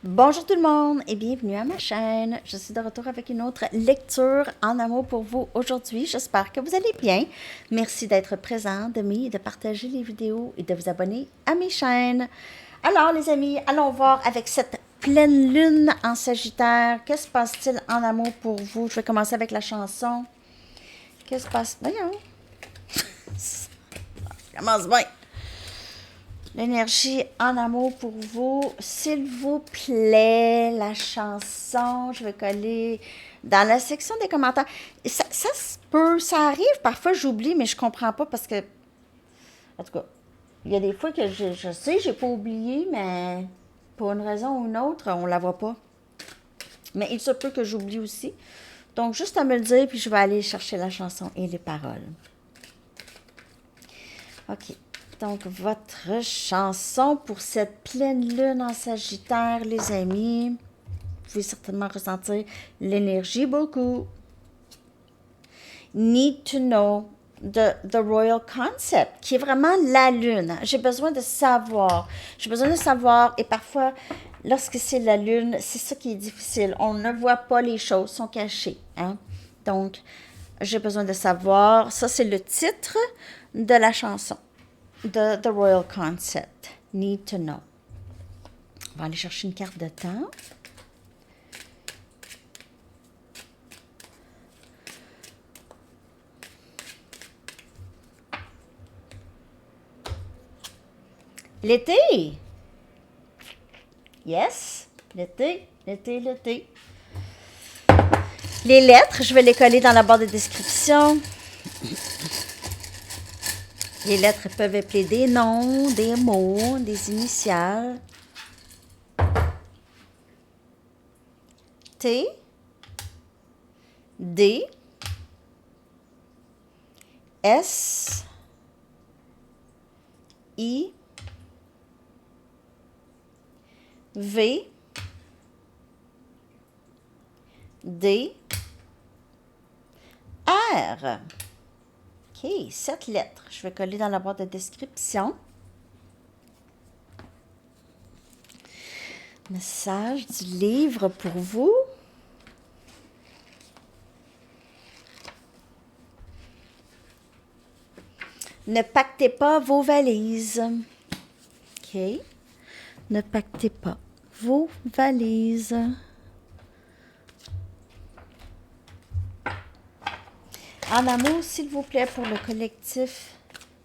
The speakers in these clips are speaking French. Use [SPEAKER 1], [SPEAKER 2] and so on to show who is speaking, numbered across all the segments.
[SPEAKER 1] Bonjour tout le monde et bienvenue à ma chaîne. Je suis de retour avec une autre lecture en amour pour vous aujourd'hui. J'espère que vous allez bien. Merci d'être présent, d'aimer, de partager les vidéos et de vous abonner à mes chaînes. Alors les amis, allons voir avec cette pleine lune en Sagittaire. Que se passe-t-il en amour pour vous? Je vais commencer avec la chanson. Que se passe? Voyons. Ça commence bien. L'énergie en amour pour vous. S'il vous plaît, la chanson, je vais coller dans la section des commentaires. Ça se peut, ça arrive, parfois j'oublie, mais je comprends pas parce que, en tout cas, il y a des fois que je sais, j'ai pas oublié, mais pour une raison ou une autre, on la voit pas. Mais il se peut que j'oublie aussi. Donc, juste à me le dire, puis je vais aller chercher la chanson et les paroles. OK. Donc, votre chanson pour cette pleine lune en Sagittaire, les amis. Vous pouvez certainement ressentir l'énergie beaucoup. Need to know the royal concept, qui est vraiment la lune. J'ai besoin de savoir. J'ai besoin de savoir, et parfois, lorsque c'est la lune, c'est ça qui est difficile. On ne voit pas les choses, sont cachées. Hein? Donc, j'ai besoin de savoir. Ça, c'est le titre de la chanson. The Royal Concept. Need to know. On va aller chercher une carte de temps. L'été. Yes. L'été, l'été, l'été. Les lettres, je vais les coller dans la barre de description. Les lettres peuvent appeler des noms, des mots, des initiales. T, D, S, I, V, D, R. OK, 7 lettres. Je vais coller dans la boîte de description. Message du livre pour vous. Ne pactez pas vos valises. OK. Ne pactez pas vos valises. En amour, s'il vous plaît, pour le collectif,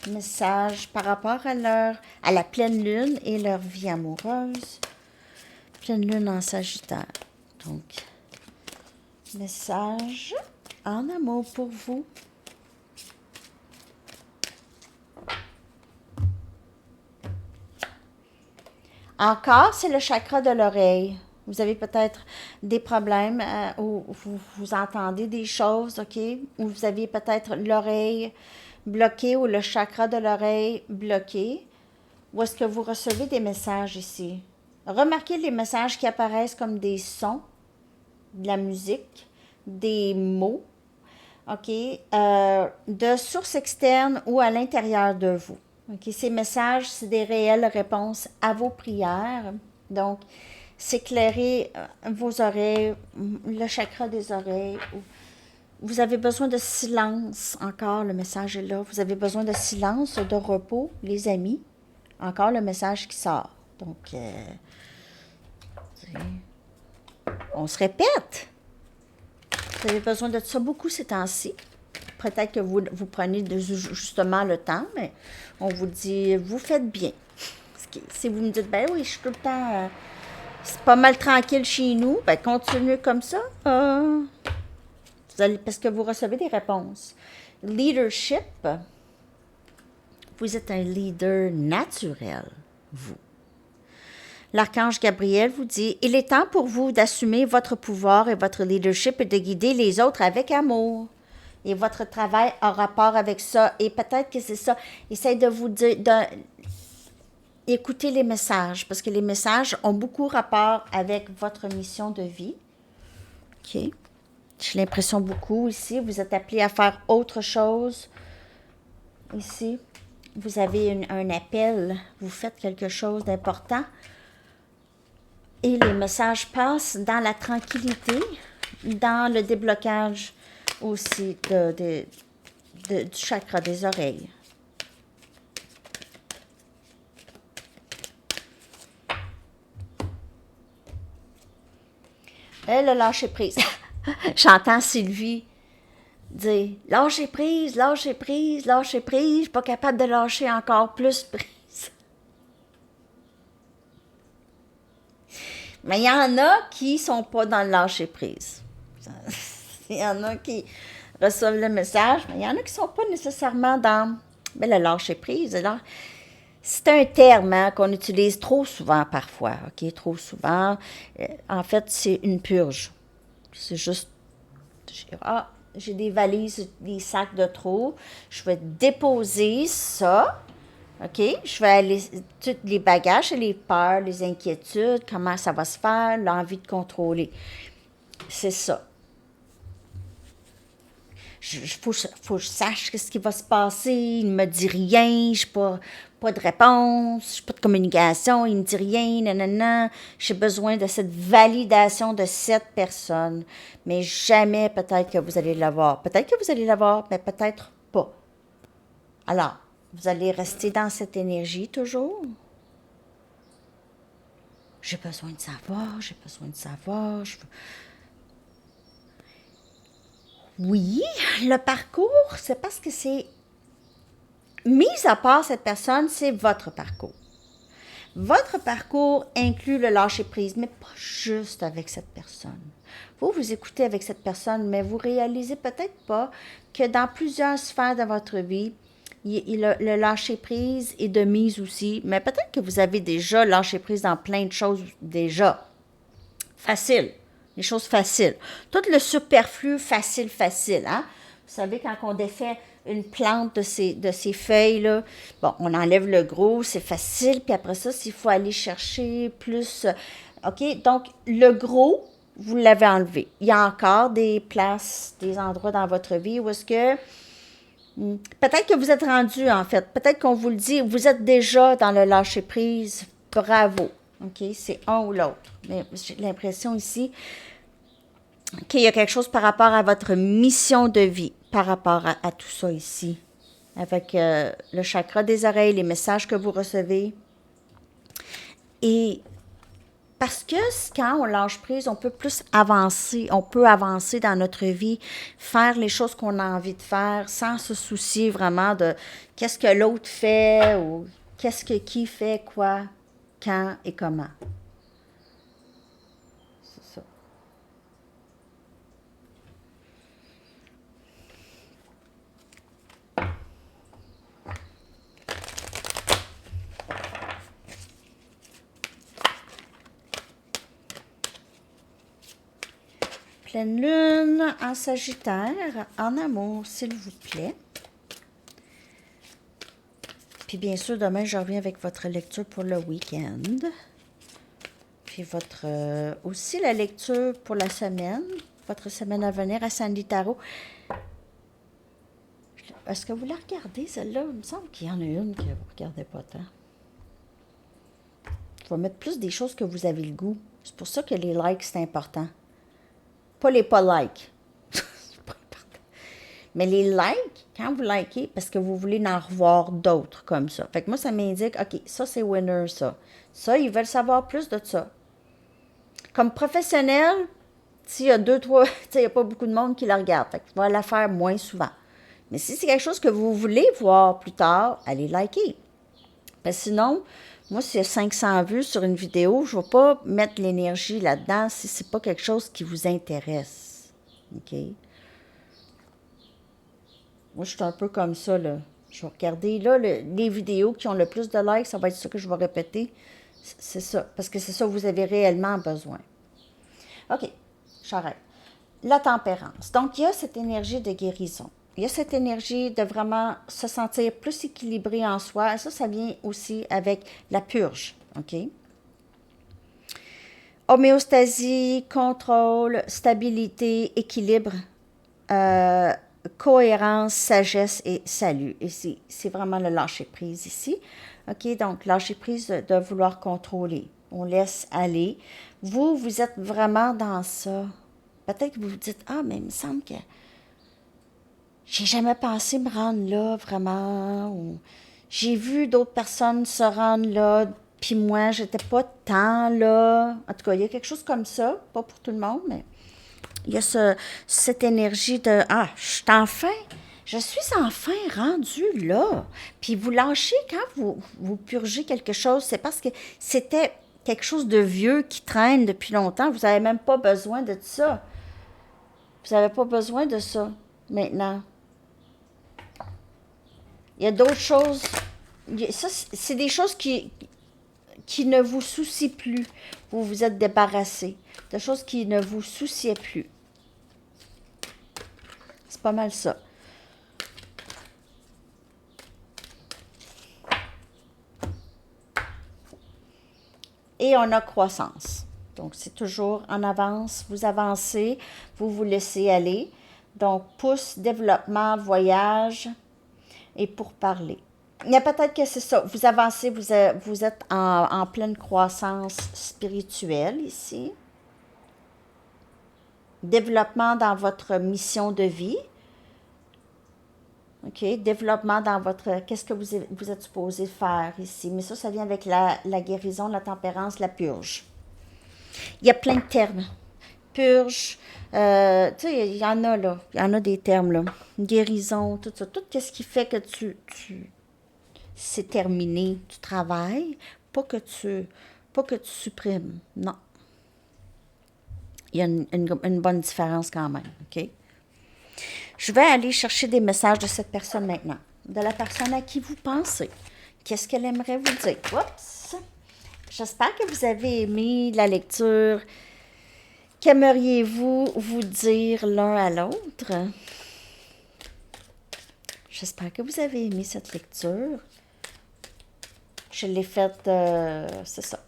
[SPEAKER 1] message par rapport à la pleine lune et leur vie amoureuse. Pleine lune en Sagittaire. Donc, message en amour pour vous. Encore, c'est le chakra de l'oreille. Vous avez peut-être des problèmes où vous entendez des choses, OK? Ou vous avez peut-être l'oreille bloquée ou le chakra de l'oreille bloqué. Ou est-ce que vous recevez des messages ici? Remarquez les messages qui apparaissent comme des sons, de la musique, des mots, OK? De sources externes ou à l'intérieur de vous. OK? Ces messages, c'est des réelles réponses à vos prières. Donc, s'éclairer vos oreilles, le chakra des oreilles. Vous avez besoin de silence, encore le message est là. Vous avez besoin de silence, de repos, les amis. Encore le message qui sort. Donc, on se répète. Vous avez besoin de ça beaucoup ces temps-ci. Peut-être que vous prenez justement le temps, mais on vous dit, vous faites bien. Si vous me dites, ben oui, je suis tout le temps... c'est pas mal tranquille chez nous, ben continuez comme ça. Parce que vous recevez des réponses. Leadership, vous êtes un leader naturel, vous. L'archange Gabriel vous dit, il est temps pour vous d'assumer votre pouvoir et votre leadership et de guider les autres avec amour. Et votre travail a rapport avec ça. Et peut-être que c'est ça. Essayez de vous dire, écoutez les messages, parce que les messages ont beaucoup rapport avec votre mission de vie. OK. J'ai l'impression beaucoup ici. Vous êtes appelé à faire autre chose. Ici, vous avez un appel. Vous faites quelque chose d'important. Et les messages passent dans la tranquillité, dans le déblocage aussi du chakra des oreilles. Et le lâcher prise. J'entends Sylvie dire lâcher prise, lâcher prise, lâcher prise. Je suis pas capable de lâcher encore plus prise. Mais il y en a qui sont pas dans le lâcher prise. Il y en a qui reçoivent le message, mais il y en a qui sont pas nécessairement dans le lâcher prise. Alors, c'est un terme qu'on utilise trop souvent parfois, OK? Trop souvent. En fait, c'est une purge. C'est juste, j'ai des valises, des sacs de trop. Je vais déposer ça, OK? Je vais aller, tous les bagages, les peurs, les inquiétudes, comment ça va se faire, l'envie de contrôler. C'est ça. Faut que je sache ce qui va se passer. Il ne me dit rien, je n'ai pas de réponse, je n'ai pas de communication, il ne me dit rien, nanana. J'ai besoin de cette validation de cette personne. Mais jamais peut-être que vous allez l'avoir. Peut-être que vous allez l'avoir, mais peut-être pas. Alors, vous allez rester dans cette énergie toujours. J'ai besoin de savoir, j'ai besoin de savoir. Oui, le parcours, c'est parce que c'est... Mis à part cette personne, c'est votre parcours. Votre parcours inclut le lâcher-prise, mais pas juste avec cette personne. Vous écoutez avec cette personne, mais vous réalisez peut-être pas que dans plusieurs sphères de votre vie, le lâcher-prise est de mise aussi, mais peut-être que vous avez déjà lâché-prise dans plein de choses déjà. Facile. Les choses faciles. Tout le superflu, facile, hein? Vous savez, quand on défait une plante de ses feuilles, là, bon, on enlève le gros, c'est facile, puis après ça, s'il faut aller chercher plus... OK? Donc, le gros, vous l'avez enlevé. Il y a encore des places, des endroits dans votre vie où est-ce que... Peut-être que vous êtes rendu, en fait. Peut-être qu'on vous le dit, vous êtes déjà dans le lâcher-prise. Bravo. OK? C'est un ou l'autre. Mais j'ai l'impression ici qu'il y a quelque chose par rapport à votre mission de vie, par rapport à tout ça ici. Avec le chakra des oreilles, les messages que vous recevez. Et parce que quand on lâche prise, on peut plus avancer, on peut avancer dans notre vie, faire les choses qu'on a envie de faire sans se soucier vraiment de qu'est-ce que l'autre fait ou qu'est-ce que qui fait quoi, quand et comment. C'est ça. Pleine lune en Sagittaire, en amour, s'il vous plaît. Puis bien sûr, demain, je reviens avec votre lecture pour le week-end. Puis aussi la lecture pour la semaine, votre semaine à venir à Sandy Tarot. Est-ce que vous la regardez, celle-là? Il me semble qu'il y en a une que vous ne regardez pas tant. Je vais mettre plus des choses que vous avez le goût. C'est pour ça que les likes, c'est important. Pas les pas likes. C'est pas important. Mais les likes, quand vous likez, parce que vous voulez en revoir d'autres comme ça. Fait que moi, ça m'indique, OK, ça, c'est winner, ça. Ça, ils veulent savoir plus de ça. Comme professionnel, s'il y a 2, 3, il n'y a pas beaucoup de monde qui la regarde. Fait que tu vas la faire moins souvent. Mais si c'est quelque chose que vous voulez voir plus tard, allez liker. Parce que sinon, moi, s'il y a 500 vues sur une vidéo, je ne vais pas mettre l'énergie là-dedans si ce n'est pas quelque chose qui vous intéresse. OK? Moi, je suis un peu comme ça, là. Je vais regarder, là, les vidéos qui ont le plus de likes, ça va être ça que je vais répéter. C'est ça, parce que c'est ça que vous avez réellement besoin. OK, j'arrête. La tempérance. Donc, il y a cette énergie de guérison. Il y a cette énergie de vraiment se sentir plus équilibré en soi. Et ça vient aussi avec la purge. OK? Homéostasie, contrôle, stabilité, équilibre, cohérence, sagesse et salut. Et c'est vraiment le lâcher-prise ici. OK? Donc, lâcher-prise de vouloir contrôler. On laisse aller. Vous êtes vraiment dans ça. Peut-être que vous vous dites, ah, mais il me semble que j'ai jamais pensé me rendre là, vraiment. Ou j'ai vu d'autres personnes se rendre là, puis moi, j'étais pas tant là. En tout cas, il y a quelque chose comme ça. Pas pour tout le monde, mais il y a cette énergie de, ah, je suis enfin rendu là. Puis vous lâchez quand vous purgez quelque chose, c'est parce que c'était quelque chose de vieux qui traîne depuis longtemps. Vous n'avez même pas besoin de ça. Vous n'avez pas besoin de ça maintenant. Il y a d'autres choses. Ça, c'est des choses qui ne vous soucient plus. Vous vous êtes débarrassé de choses qui ne vous souciaient plus. C'est pas mal ça. Et on a croissance. Donc, c'est toujours en avance, vous avancez, vous vous laissez aller. Donc, pouce, développement, voyage et pour parler. Il y a peut-être que c'est ça, vous avancez, vous êtes en pleine croissance spirituelle ici. Développement dans votre mission de vie. OK, développement dans votre... Qu'est-ce que vous êtes supposé faire ici? Mais ça vient avec la guérison, la tempérance, la purge. Il y a plein de termes. Purge, tu sais, il y en a là. Il y en a des termes là. Guérison, tout ça. Tout ce qui fait que c'est terminé, tu travailles, pas que tu supprimes. Non. Il y a une bonne différence quand même. OK? Je vais aller chercher des messages de cette personne maintenant. De la personne à qui vous pensez. Qu'est-ce qu'elle aimerait vous dire? Oups! J'espère que vous avez aimé la lecture. Qu'aimeriez-vous vous dire l'un à l'autre? J'espère que vous avez aimé cette lecture. Je l'ai faite, c'est ça,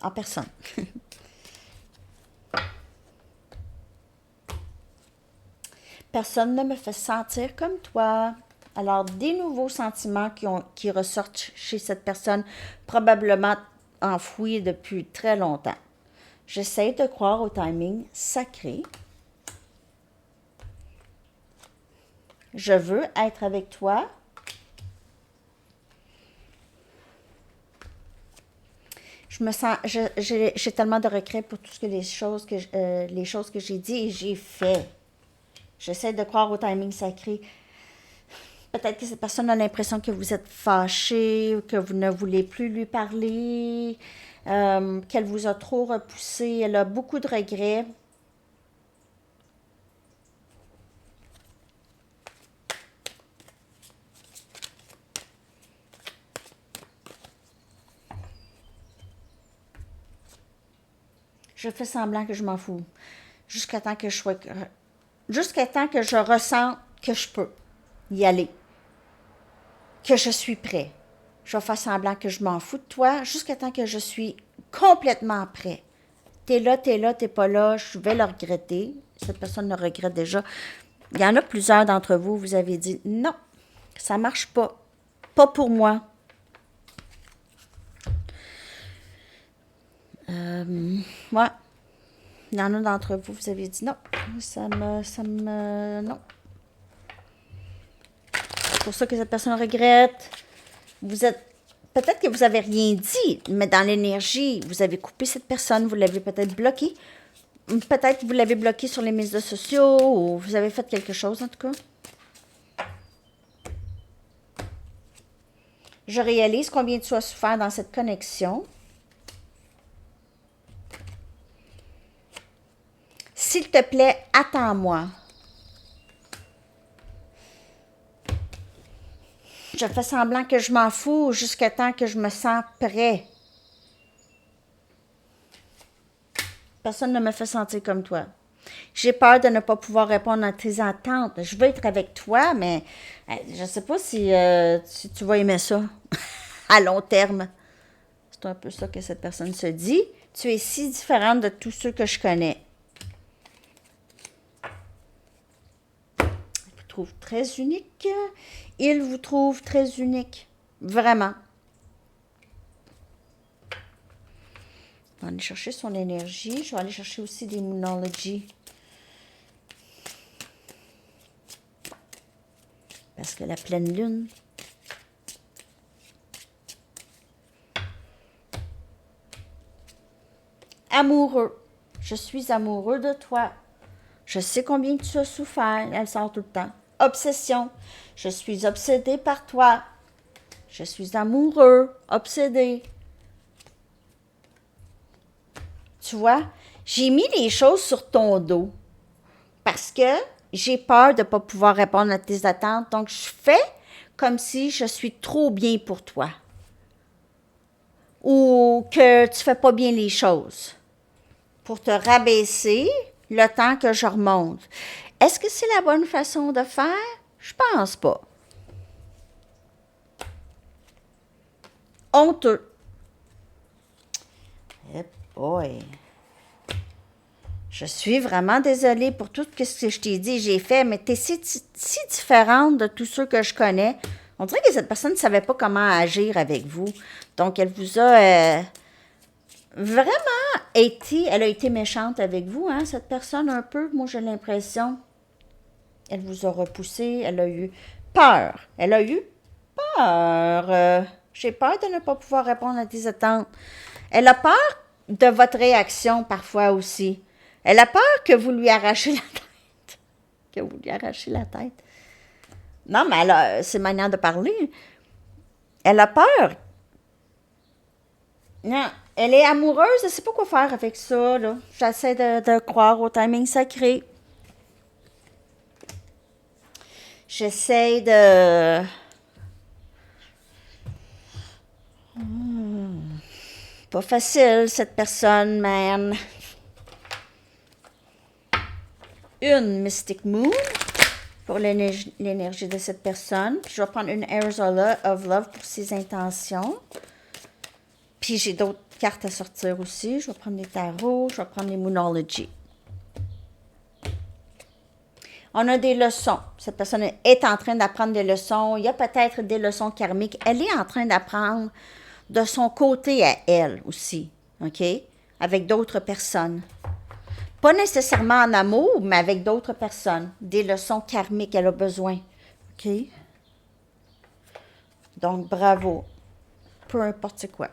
[SPEAKER 1] en personne. Personne ne me fait sentir comme toi. Alors, des nouveaux sentiments qui ressortent chez cette personne, probablement enfouis depuis très longtemps. J'essaie de croire au timing sacré. Je veux être avec toi. Je me sens, j'ai tellement de regrets pour toutes les choses que j'ai dit et j'ai fait. J'essaie de croire au timing sacré. Peut-être que cette personne a l'impression que vous êtes fâché, que vous ne voulez plus lui parler, qu'elle vous a trop repoussé. Elle a beaucoup de regrets. Je fais semblant que je m'en fous. Jusqu'à temps que je ressente que je peux y aller. Que je suis prêt. Je vais faire semblant que je m'en fous de toi jusqu'à temps que je suis complètement prêt. T'es là, t'es pas là, je vais le regretter. Cette personne le regrette déjà. Il y en a plusieurs d'entre vous, vous avez dit non, ça marche pas. Pas pour moi. Ouais. Il y en a d'entre vous, vous avez dit non. Non. C'est pour ça que cette personne regrette. Peut-être que vous avez rien dit, mais dans l'énergie, vous avez coupé cette personne, vous l'avez peut-être bloquée. Peut-être que vous l'avez bloquée sur les médias sociaux, ou vous avez fait quelque chose en tout cas. Je réalise combien tu as souffert dans cette connexion. S'il te plaît, attends-moi. Je fais semblant que je m'en fous jusqu'à temps que je me sens prêt. Personne ne me fait sentir comme toi. J'ai peur de ne pas pouvoir répondre à tes attentes. Je veux être avec toi, mais je ne sais pas si tu vas aimer ça à long terme. C'est un peu ça que cette personne se dit. Tu es si différente de tous ceux que je connais. Elle vous trouve très unique. Il vous trouve très unique. Vraiment. On va aller chercher son énergie. Je vais aller chercher aussi des Moonology. Parce que la pleine lune. Amoureux. Je suis amoureux de toi. Je sais combien tu as souffert. Elle sort tout le temps. Obsession. Je suis obsédé par toi. Je suis amoureux, obsédé. Tu vois, j'ai mis les choses sur ton dos parce que j'ai peur de ne pas pouvoir répondre à tes attentes. Donc, je fais comme si je suis trop bien pour toi ou que tu ne fais pas bien les choses pour te rabaisser le temps que je remonte. Est-ce que c'est la bonne façon de faire? Je pense pas. Honteux. Eh boy. Je suis vraiment désolée pour tout ce que je t'ai dit et j'ai fait, mais tu es si différente de tous ceux que je connais. On dirait que cette personne ne savait pas comment agir avec vous. Donc, elle vous a vraiment elle a été méchante avec vous, hein, cette personne, un peu. Moi, j'ai l'impression. Elle vous a repoussé, elle a eu peur. Elle a eu peur. J'ai peur de ne pas pouvoir répondre à tes attentes. Elle a peur de votre réaction parfois aussi. Elle a peur que vous lui arrachiez la tête. Que vous lui arrachiez la tête. Non, mais c'est manière de parler. Elle a peur. Non, elle est amoureuse, elle ne sait pas quoi faire avec ça, là. J'essaie de croire au timing sacré. J'essaie de... Pas facile, cette personne, man. Une Mystic Moon pour l'énergie de cette personne. Puis je vais prendre une Airs of Love pour ses intentions. Puis j'ai d'autres cartes à sortir aussi. Je vais prendre les tarots, je vais prendre les Moonology. On a des leçons. Cette personne est en train d'apprendre des leçons. Il y a peut-être des leçons karmiques. Elle est en train d'apprendre de son côté à elle aussi. OK? Avec d'autres personnes. Pas nécessairement en amour, mais avec d'autres personnes. Des leçons karmiques, elle a besoin. OK? Donc, bravo. Peu importe quoi.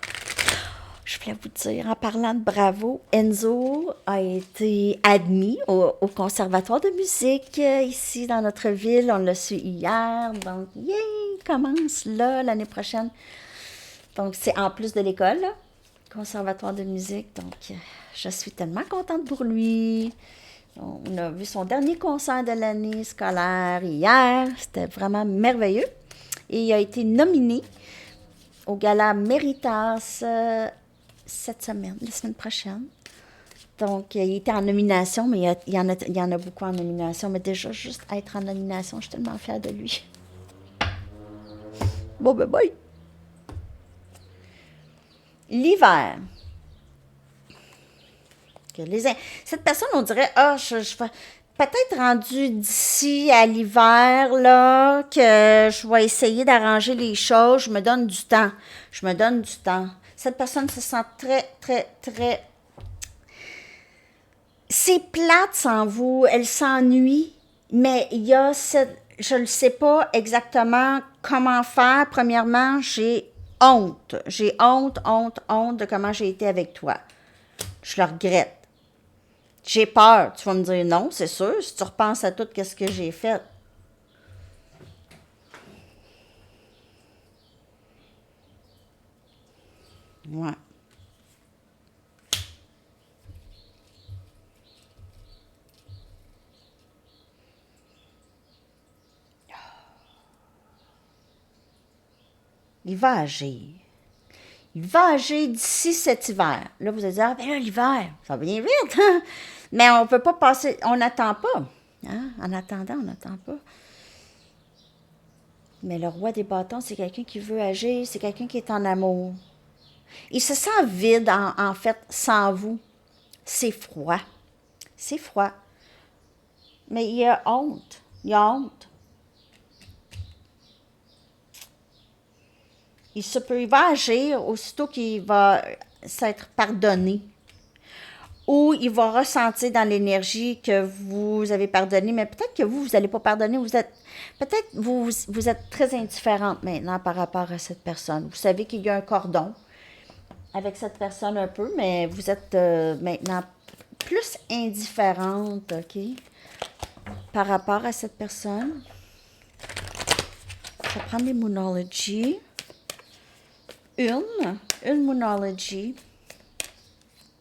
[SPEAKER 1] Je voulais vous dire, en parlant de bravo, Enzo a été admis au Conservatoire de musique ici dans notre ville. On l'a su hier. Donc, yay! Il commence là, l'année prochaine. Donc, c'est en plus de l'école, là, Conservatoire de musique. Donc, je suis tellement contente pour lui. On a vu son dernier concert de l'année scolaire hier. C'était vraiment merveilleux. Et il a été nominé au Gala Méritas cette semaine, la semaine prochaine. Donc, il était en nomination, mais il y en a beaucoup en nomination. Mais déjà, juste être en nomination, je suis tellement fière de lui. Bon, ben, bye! L'hiver. Cette personne, on dirait, je vais peut-être rendu d'ici à l'hiver, là, que je vais essayer d'arranger les choses. Je me donne du temps. Je me donne du temps. Cette personne se sent très, très, très... C'est plate sans vous. Elle s'ennuie. Mais il y a cette... Je ne sais pas exactement comment faire. Premièrement, j'ai honte. J'ai honte de comment j'ai été avec toi. Je le regrette. J'ai peur. Tu vas me dire non, c'est sûr. Si tu repenses à tout ce que j'ai fait. Ouais. Il va agir. Il va agir d'ici cet hiver. Là, vous allez dire, ah, ben là, l'hiver, ça vient vite. Mais on ne peut pas passer, on n'attend pas. Hein? En attendant, on n'attend pas. Mais le roi des bâtons, c'est quelqu'un qui veut agir, c'est quelqu'un qui est en amour. Il se sent vide, en fait, sans vous. C'est froid. C'est froid. Mais il a honte. Il a honte. Il va agir aussitôt qu'il va s'être pardonné ou il va ressentir dans l'énergie que vous avez pardonné, mais peut-être que vous n'allez pas pardonner, peut-être vous êtes très indifférente maintenant par rapport à cette personne. Vous savez qu'il y a un cordon avec cette personne un peu, mais vous êtes maintenant plus indifférente, OK, par rapport à cette personne. Je vais prendre les Moonology. Une Moonology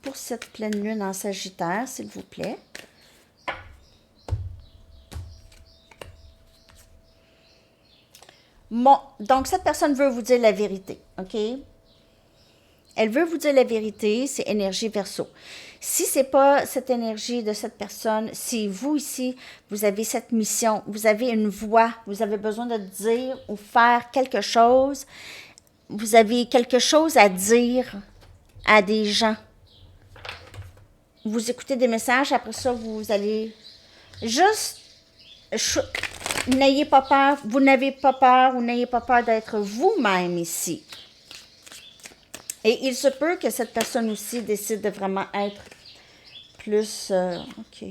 [SPEAKER 1] pour cette pleine lune en Sagittaire, s'il vous plaît. Bon, donc cette personne veut vous dire la vérité, OK? Elle veut vous dire la vérité, c'est énergie Verseau. Si ce n'est pas cette énergie de cette personne, si vous ici, vous avez cette mission, vous avez une voix, vous avez besoin de dire ou faire quelque chose, vous avez quelque chose à dire à des gens. Vous écoutez des messages, après ça, vous allez juste... N'ayez pas peur, vous n'avez pas peur ou n'ayez pas peur d'être vous-même ici. Et il se peut que cette personne aussi décide de vraiment être plus... OK,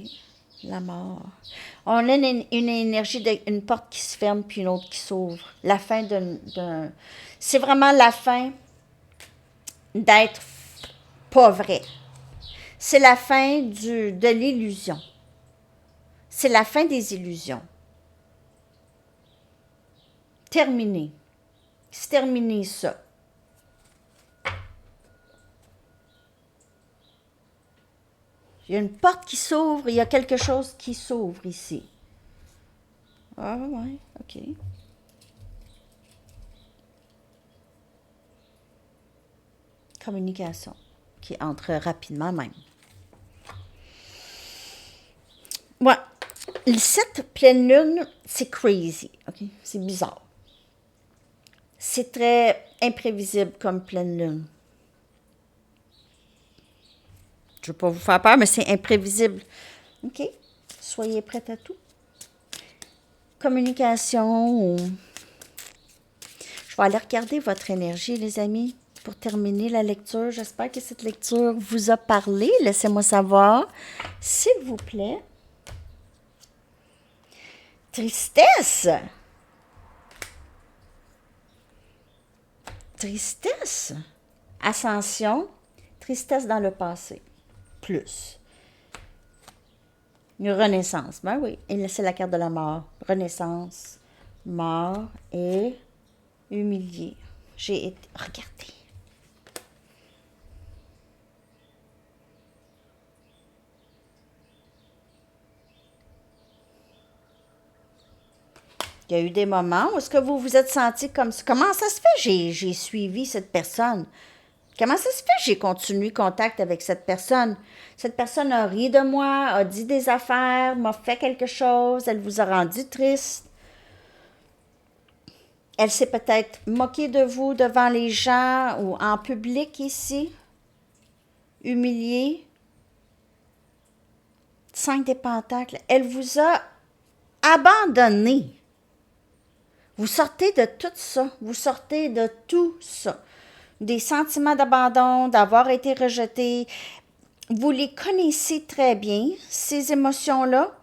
[SPEAKER 1] la mort. On a une énergie d'une porte qui se ferme puis une autre qui s'ouvre. La fin d'un... C'est vraiment la fin d'être pas vrai. C'est la fin de l'illusion. C'est la fin des illusions. Terminé. C'est terminé ça. Il y a une porte qui s'ouvre, il y a quelque chose qui s'ouvre ici. Ah ouais, OK. Communication qui entre rapidement même. Ouais. Cette pleine lune, c'est crazy, OK? C'est bizarre. C'est très imprévisible comme pleine lune. Je ne veux pas vous faire peur, mais c'est imprévisible. OK? Soyez prêts à tout. Communication. Je vais aller regarder votre énergie, les amis, pour terminer la lecture. J'espère que cette lecture vous a parlé. Laissez-moi savoir, s'il vous plaît. Tristesse. Tristesse. Ascension. Tristesse dans le passé. Plus. Une renaissance. Ben oui. Et c'est la carte de la mort. Renaissance. Mort et humilié. J'ai été... Regardez. Il y a eu des moments où est-ce que vous vous êtes senti comme ça? Comment ça se fait j'ai suivi cette personne? Comment ça se fait j'ai continué contact avec cette personne? Cette personne a ri de moi, a dit des affaires, m'a fait quelque chose, elle vous a rendu triste. Elle s'est peut-être moquée de vous devant les gens ou en public ici. Humiliée. 5 des pentacles. Elle vous a abandonné. Vous sortez de tout ça. Vous sortez de tout ça. Des sentiments d'abandon, d'avoir été rejeté. Vous les connaissez très bien, ces émotions-là,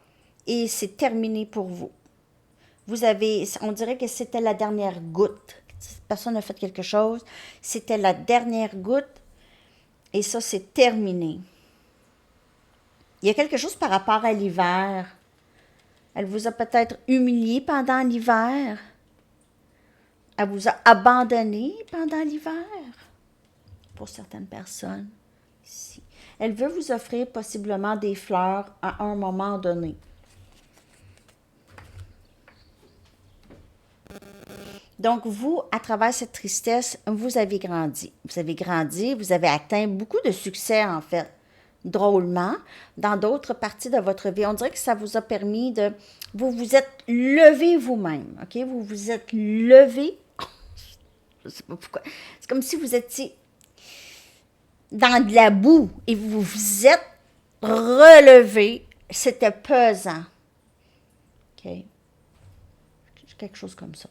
[SPEAKER 1] et c'est terminé pour vous. Vous avez, on dirait que c'était la dernière goutte. Personne n'a fait quelque chose. C'était la dernière goutte, et ça, c'est terminé. Il y a quelque chose par rapport à l'hiver. Elle vous a peut-être humilié pendant l'hiver. Elle vous a abandonné pendant l'hiver, pour certaines personnes ici. Elle veut vous offrir possiblement des fleurs à un moment donné. Donc, vous, à travers cette tristesse, vous avez grandi. Vous avez grandi, vous avez atteint beaucoup de succès, en fait, drôlement, dans d'autres parties de votre vie. On dirait que ça vous a permis de... Vous vous êtes levé vous-même, OK? Vous vous êtes levé. Je ne sais pas pourquoi. C'est comme si vous étiez dans de la boue et vous vous êtes relevé. C'était pesant. OK? Quelque chose comme ça.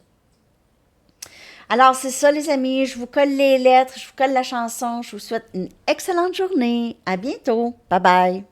[SPEAKER 1] Alors, c'est ça, les amis. Je vous colle les lettres, je vous colle la chanson. Je vous souhaite une excellente journée. À bientôt. Bye bye.